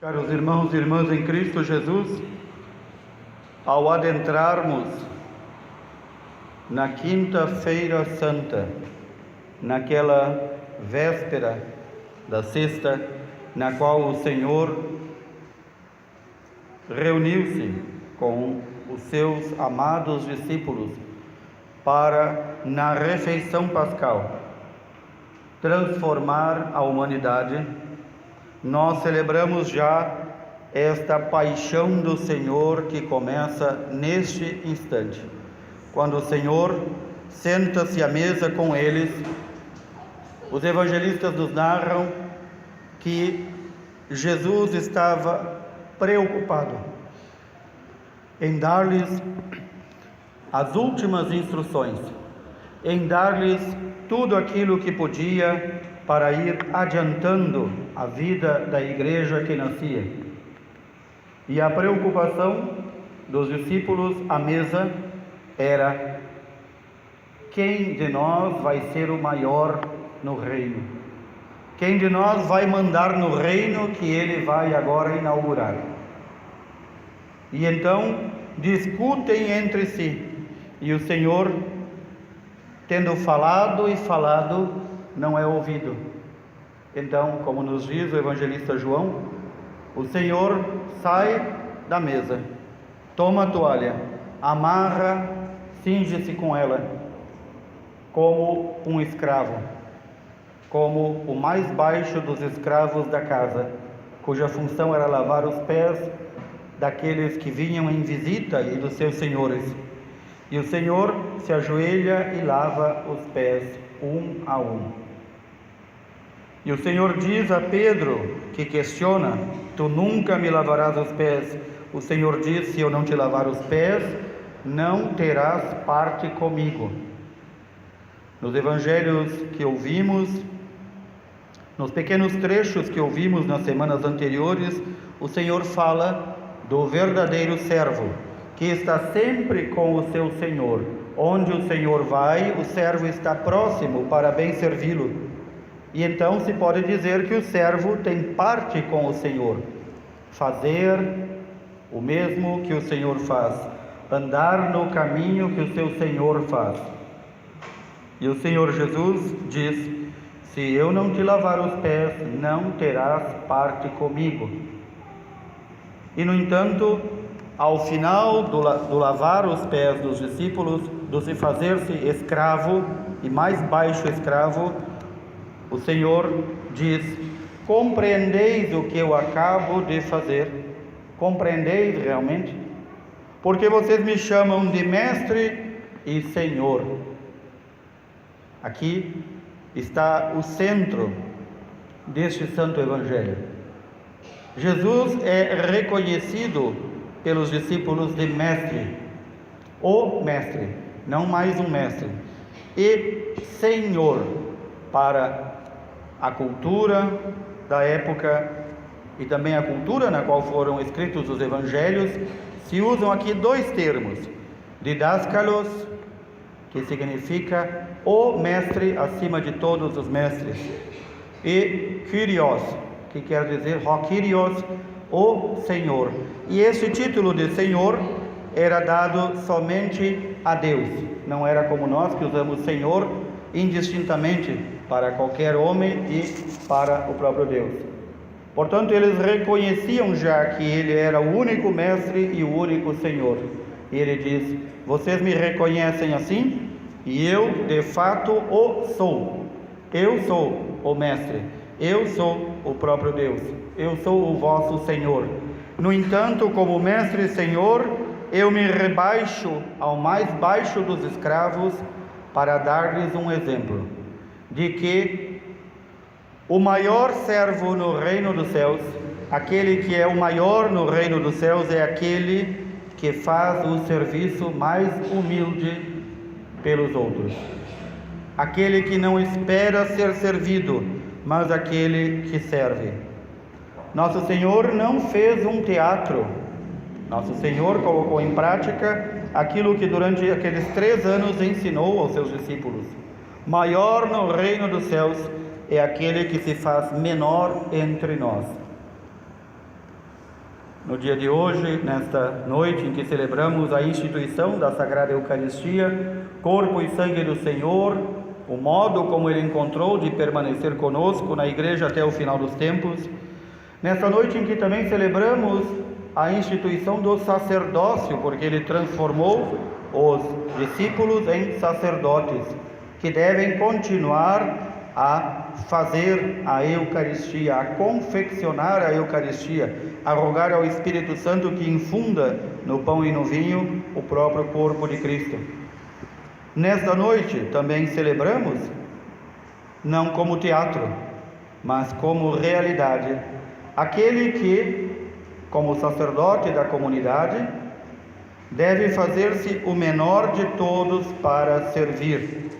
Caros irmãos e irmãs em Cristo Jesus, ao adentrarmos na Quinta-feira Santa, naquela véspera da sexta, na qual o Senhor reuniu-se com os seus amados discípulos para, na refeição pascal, transformar a humanidade, nós celebramos já esta paixão do Senhor que começa neste instante, quando o Senhor senta-se à mesa com eles. Os evangelistas nos narram que Jesus estava preocupado em dar-lhes as últimas instruções, em dar-lhes tudo aquilo que podia para ir adiantando a vida da igreja que nascia. E a preocupação dos discípulos à mesa era: quem de nós vai ser o maior no reino? Quem de nós vai mandar no reino que ele vai agora inaugurar? E então discutem entre si, e o Senhor, tendo falado e falado, não é ouvido. Então, como nos diz o evangelista João, o Senhor sai da mesa, toma a toalha, amarra, cinge-se com ela, como um escravo, como o mais baixo dos escravos da casa, cuja função era lavar os pés daqueles que vinham em visita e dos seus senhores. E o Senhor se ajoelha e lava os pés um a um. E o Senhor diz a Pedro, que questiona: tu nunca me lavarás os pés. O Senhor diz: se eu não te lavar os pés, não terás parte comigo. Nos evangelhos que ouvimos, nos pequenos trechos que ouvimos nas semanas anteriores, o Senhor fala do verdadeiro servo, que está sempre com o seu Senhor. Onde o Senhor vai, o servo está próximo para bem servi-lo. E então se pode dizer que o servo tem parte com o Senhor, fazer o mesmo que o Senhor faz, andar no caminho que o seu Senhor faz. E o Senhor Jesus diz: se eu não te lavar os pés, não terás parte comigo. E no entanto, ao final do lavar os pés dos discípulos, do se fazer-se escravo e mais baixo escravo, o Senhor diz: compreendeis o que eu acabo de fazer? Compreendeis realmente? Porque vocês me chamam de mestre e Senhor. Aqui está o centro deste santo evangelho. Jesus é reconhecido pelos discípulos de mestre, o mestre, não mais um mestre, e Senhor para a cultura da época e também a cultura na qual foram escritos os evangelhos. Se usam aqui dois termos: didáscalos, que significa o mestre acima de todos os mestres, e Kyrios, que quer dizer Kyrios, o Senhor. E esse título de Senhor era dado somente a Deus, não era como nós que usamos Senhor indistintamente para qualquer homem e para o próprio Deus. Portanto, eles reconheciam já que ele era o único mestre e o único Senhor. E ele diz: vocês me reconhecem assim? E eu de fato o sou. Eu sou o mestre, eu sou o próprio Deus, eu sou o vosso Senhor. No entanto, como mestre e Senhor, eu me rebaixo ao mais baixo dos escravos para dar-lhes um exemplo de que o maior servo no reino dos céus, aquele que é o maior no reino dos céus, é aquele que faz o serviço mais humilde pelos outros, aquele que não espera ser servido, mas aquele que serve. Nosso Senhor não fez um teatro. Nosso Senhor colocou em prática aquilo que durante aqueles 3 anos ensinou aos seus discípulos. Maior no reino dos céus é aquele que se faz menor entre nós. no dia de hoje, nesta noite em que celebramos a instituição da Sagrada Eucaristia, corpo e sangue do Senhor, o modo como Ele encontrou de permanecer conosco na Igreja até o final dos tempos. Nesta noite em que também celebramos a instituição do sacerdócio, porque Ele transformou os discípulos em sacerdotes, que devem continuar a fazer a Eucaristia, a confeccionar a Eucaristia, a rogar ao Espírito Santo que infunda no pão e no vinho o próprio corpo de Cristo. Nesta noite também celebramos, não como teatro, mas como realidade, aquele que, como sacerdote da comunidade, deve fazer-se o menor de todos para servir.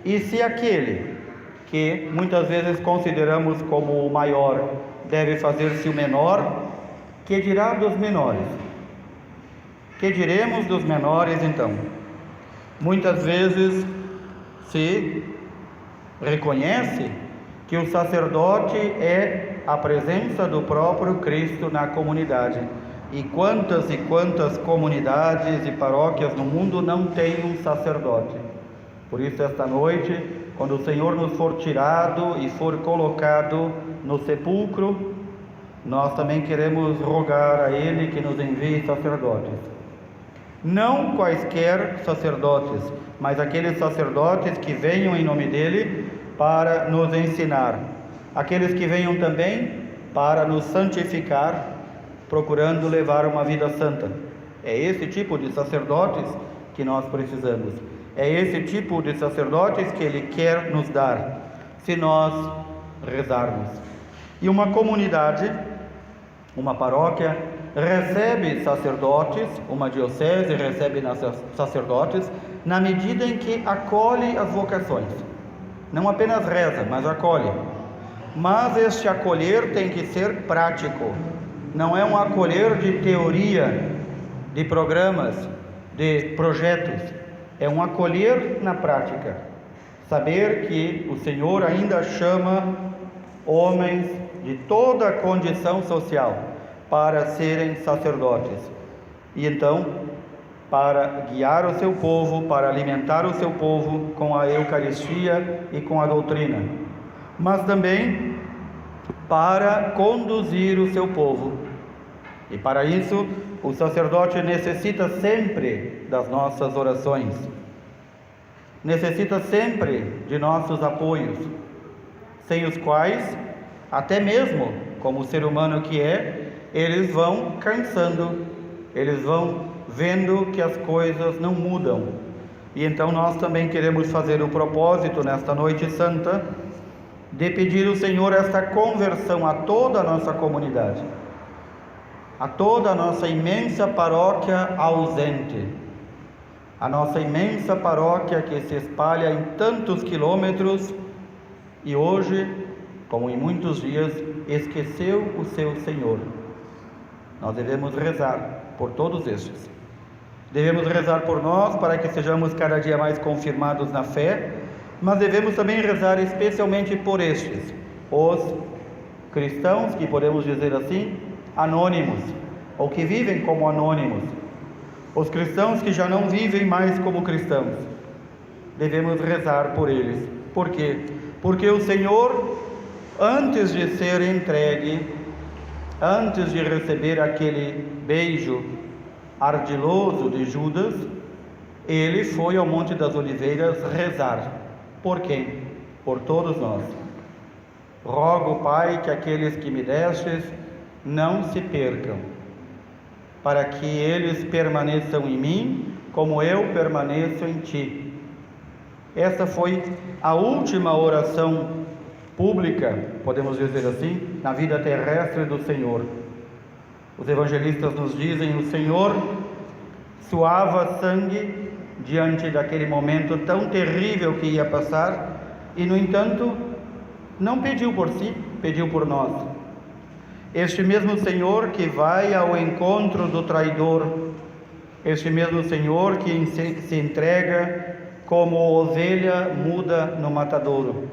E se aquele que muitas vezes consideramos como o maior deve fazer-se o menor, que dirá dos menores? Que diremos dos menores então? Muitas vezes se reconhece que o sacerdote é a presença do próprio Cristo na comunidade. E quantas comunidades e paróquias no mundo não têm um sacerdote? Por isso, esta noite, quando o Senhor nos for tirado e for colocado no sepulcro, nós também queremos rogar a Ele que nos envie sacerdotes. Não quaisquer sacerdotes, mas aqueles sacerdotes que venham em nome dEle para nos ensinar. Aqueles que venham também para nos santificar, procurando levar uma vida santa. É esse tipo de sacerdotes que nós precisamos. É esse tipo de sacerdotes que Ele quer nos dar, se nós rezarmos. E uma comunidade, uma paróquia, recebe sacerdotes, uma diocese recebe sacerdotes, na medida em que acolhe as vocações. Não apenas reza, mas acolhe. Mas este acolher tem que ser prático. Não é um acolher de teoria, de programas, de projetos. É um acolher na prática. Saber que o Senhor ainda chama homens de toda a condição social para serem sacerdotes. E então, para guiar o seu povo, para alimentar o seu povo com a Eucaristia e com a doutrina. Mas também para conduzir o seu povo. E para isso, o sacerdote necessita sempre das nossas orações, necessita sempre de nossos apoios, sem os quais, até mesmo como ser humano que é, eles vão cansando, eles vão vendo que as coisas não mudam. E então nós também queremos fazer o propósito nesta noite santa de pedir ao Senhor esta conversão a toda a nossa comunidade, a toda a nossa imensa paróquia ausente, a nossa imensa paróquia que se espalha em tantos quilômetros e hoje, como em muitos dias, esqueceu o seu Senhor. Nós devemos rezar por todos estes. Devemos rezar por nós para que sejamos cada dia mais confirmados na fé, mas devemos também rezar especialmente por estes, os cristãos, que podemos dizer assim, anônimos, ou que vivem como anônimos, os cristãos que já não vivem mais como cristãos. Devemos rezar por eles. Por quê? Porque o Senhor, antes de ser entregue, antes de receber aquele beijo ardiloso de Judas, Ele foi ao Monte das Oliveiras rezar. Por quem? Por todos nós. Rogo, Pai, que aqueles que me destes não se percam, para que eles permaneçam em mim, como eu permaneço em Ti. Essa foi a última oração pública, podemos dizer assim, na vida terrestre do Senhor. Os evangelistas nos dizem: o Senhor suava sangue diante daquele momento tão terrível que ia passar, e no entanto não pediu por si, pediu por nós. Este mesmo Senhor que vai ao encontro do traidor, este mesmo Senhor que se entrega como ovelha muda no matadouro,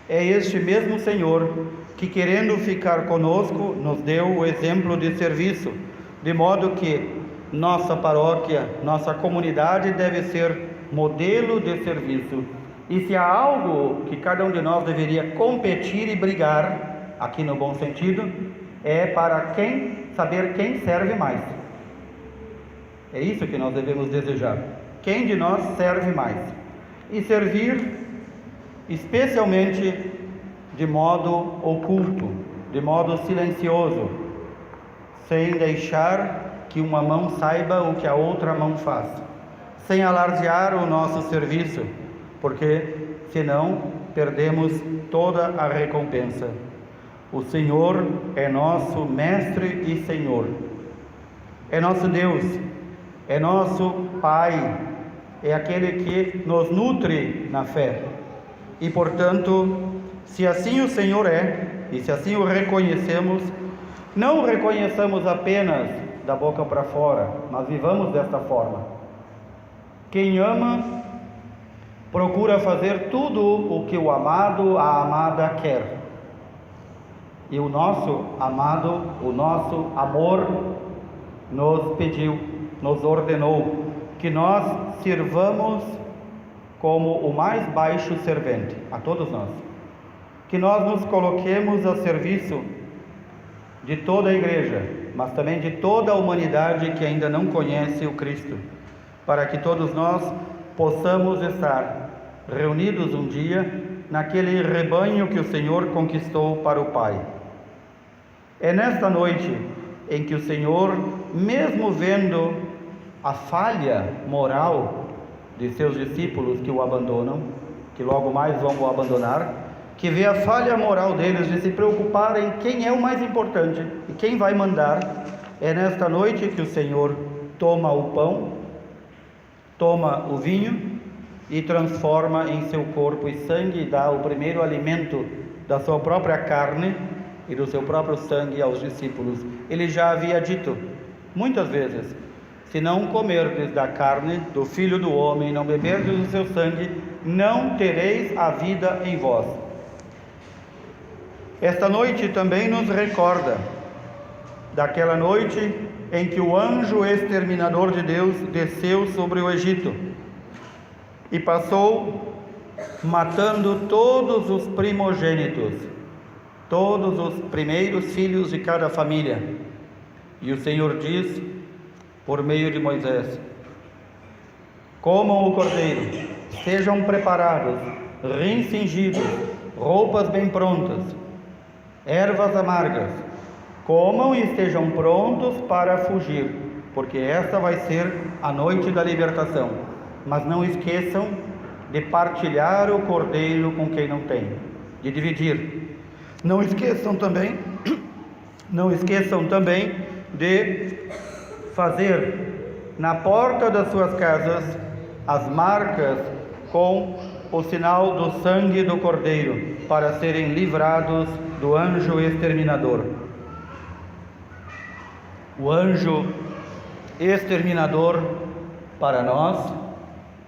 é este mesmo Senhor que, querendo ficar conosco, nos deu o exemplo de serviço, de modo que nossa paróquia, nossa comunidade deve ser modelo de serviço. E se há algo que cada um de nós deveria competir e brigar, aqui no bom sentido, é para saber quem serve mais. É isso que nós devemos desejar. Quem de nós serve mais? E servir especialmente de modo oculto, de modo silencioso, sem deixar que uma mão saiba o que a outra mão faz, sem alardear o nosso serviço, porque senão perdemos toda a recompensa. O Senhor é nosso Mestre e Senhor, é nosso Deus, é nosso Pai, é aquele que nos nutre na fé. E portanto, se assim o Senhor é, e se assim o reconhecemos, não o reconheçamos apenas da boca para fora, mas vivamos desta forma. Quem ama, procura fazer tudo o que o amado, a amada quer. E o nosso amado, o nosso amor, nos pediu, nos ordenou que nós sirvamos como o mais baixo servente, a todos nós. Que nós nos coloquemos a serviço de toda a igreja, mas também de toda a humanidade que ainda não conhece o Cristo, para que todos nós possamos estar reunidos um dia naquele rebanho que o Senhor conquistou para o Pai. É nesta noite em que o Senhor, mesmo vendo a falha moral de seus discípulos que o abandonam, que logo mais vão o abandonar, que vê a falha moral deles de se preocuparem quem é o mais importante e quem vai mandar, é nesta noite que o Senhor toma o pão, toma o vinho e transforma em seu corpo e sangue e dá o primeiro alimento da sua própria carne e do seu próprio sangue aos discípulos. Ele já havia dito muitas vezes: se não comerdes da carne do Filho do Homem e não beberdes do seu sangue, não tereis a vida em vós. Esta noite também nos recorda daquela noite em que o anjo exterminador de Deus desceu sobre o Egito e passou matando todos os primogênitos, todos os primeiros filhos de cada família. E o Senhor diz, por meio de Moisés: comam o cordeiro, sejam preparados, rins cingidos, roupas bem prontas, ervas amargas, comam e estejam prontos para fugir, porque esta vai ser a noite da libertação. Mas não esqueçam de partilhar o cordeiro com quem não tem, de dividir. Não esqueçam também de fazer na porta das suas casas as marcas com o sinal do sangue do cordeiro, para serem livrados do anjo exterminador. O anjo exterminador para nós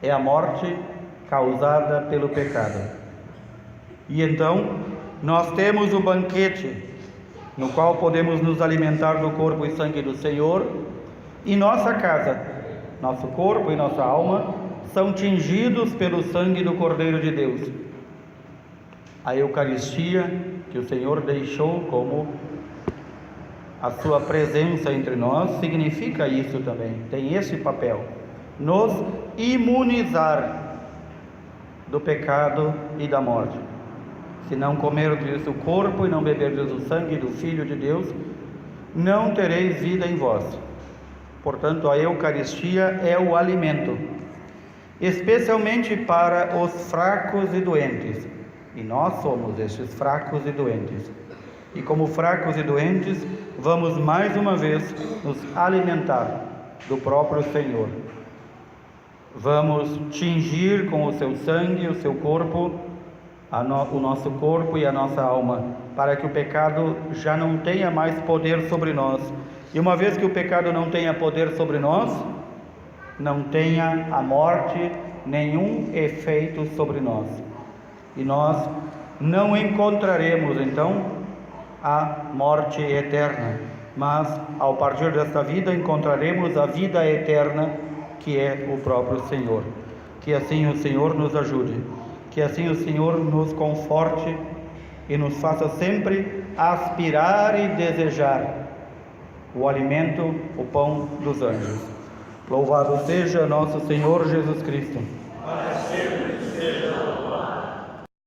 é a morte causada pelo pecado. E então nós temos o banquete no qual podemos nos alimentar do corpo e sangue do Senhor, e nossa casa, nosso corpo e nossa alma são tingidos pelo sangue do Cordeiro de Deus. A Eucaristia que o Senhor deixou como a sua presença entre nós significa isso também, tem esse papel: nos imunizar do pecado e da morte. Se não comerdes o corpo e não beberdes o sangue do Filho de Deus, não tereis vida em vós. Portanto, a Eucaristia é o alimento, especialmente para os fracos e doentes. E nós somos estes fracos e doentes. E como fracos e doentes, vamos mais uma vez nos alimentar do próprio Senhor. Vamos tingir com o seu sangue, o seu corpo, o nosso corpo e a nossa alma, para que o pecado já não tenha mais poder sobre nós. E uma vez que o pecado não tenha poder sobre nós, não tenha a morte nenhum efeito sobre nós. E nós não encontraremos então a morte eterna, mas ao partir desta vida encontraremos a vida eterna, que é o próprio Senhor. Que assim o Senhor nos ajude, que assim o Senhor nos conforte e nos faça sempre aspirar e desejar o alimento, o pão dos anjos. Louvado seja nosso Senhor Jesus Cristo.